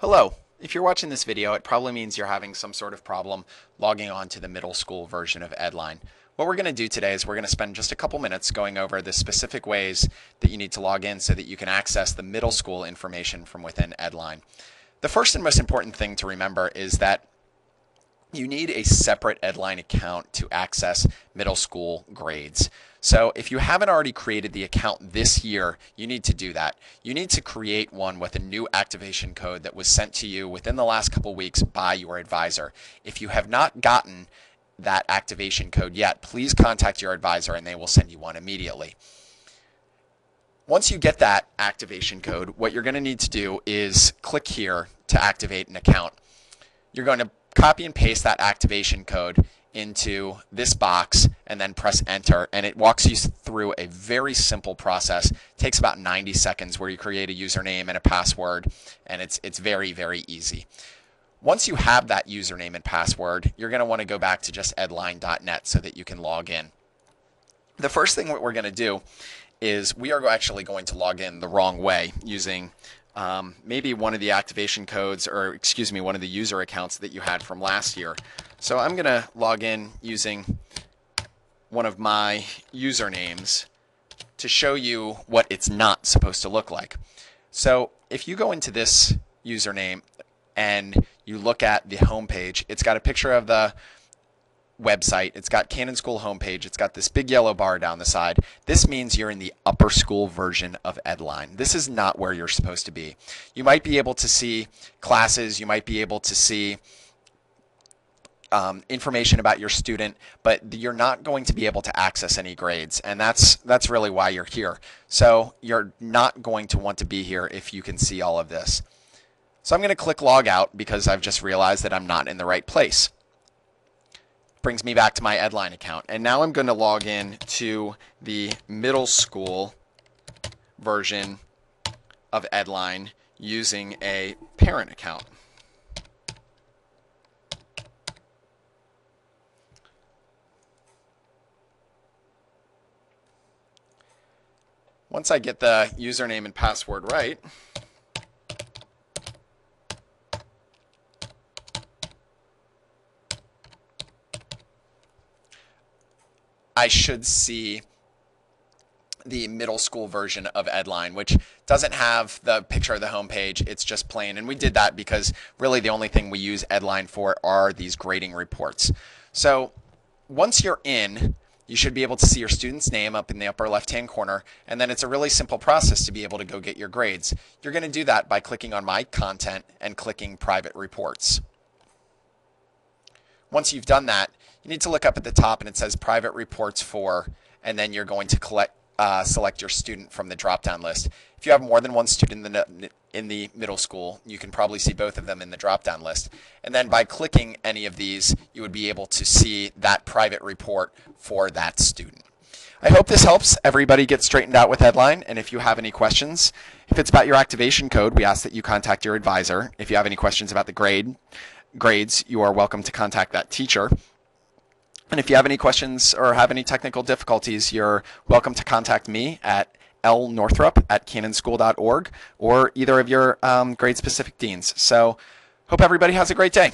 Hello. If you're watching this video, it probably means you're having some sort of problem logging on to the middle school version of Edline. What we're going to do today is we're going to spend just a couple minutes going over the specific ways that you need to log in so that you can access the middle school information from within Edline. The first and most important thing to remember is that you need a separate Edline account to access middle school grades. So if you haven't already created the account this year, you need to do that. You need to create one with a new activation code that was sent to you within the last couple weeks by your advisor. If you have not gotten that activation code yet, please contact your advisor and they will send you one immediately. Once you get that activation code, what you're going to need to do is click here to activate an account. You're going to copy and paste that activation code into this box and then press enter, and it walks you through a very simple process. It takes about 90 seconds where you create a username and a password, and it's very, very easy. Once you have that username and password, you're going to want to go back to just edline.net so that you can log in. The first thing what we're going to do is we are actually going to log in the wrong way using maybe one of the activation codes, or excuse me, one of the user accounts that you had from last year. So I'm going to log in using one of my usernames to show you what it's not supposed to look like. So if you go into this username and you look at the home page, it's got a picture of the website, it's got Cannon School homepage, it's got this big yellow bar down the side. This means you're in the upper school version of Edline. This is not where you're supposed to be. You might be able to see classes, you might be able to see information about your student, but you're not going to be able to access any grades, and that's really why you're here. So you're not going to want to be here if you can see all of this. So I'm going to click log out because I've just realized that I'm not in the right place. Brings me back to my Edline account, and now I'm going to log in to the middle school version of Edline using a parent account. Once I get the username and password right, I should see the middle school version of Edline, which doesn't have the picture of the homepage. It's just plain. And we did that because really the only thing we use Edline for are these grading reports. So once you're in, you should be able to see your student's name up in the upper left-hand corner, and then it's a really simple process to be able to go get your grades. You're going to do that by clicking on My Content and clicking Private Reports. Once you've done that, you need to look up at the top and it says Private Reports for, and then you're going to select your student from the drop-down list. If you have more than one student in the middle school, you can probably see both of them in the drop-down list. And then by clicking any of these, you would be able to see that private report for that student. I hope this helps everybody get straightened out with Edline. And if you have any questions, if it's about your activation code, we ask that you contact your advisor. If you have any questions about the grades, you are welcome to contact that teacher. And if you have any questions or have any technical difficulties, you're welcome to contact me at lnorthrup@cannonschool.org or either of your grade-specific deans. So hope everybody has a great day.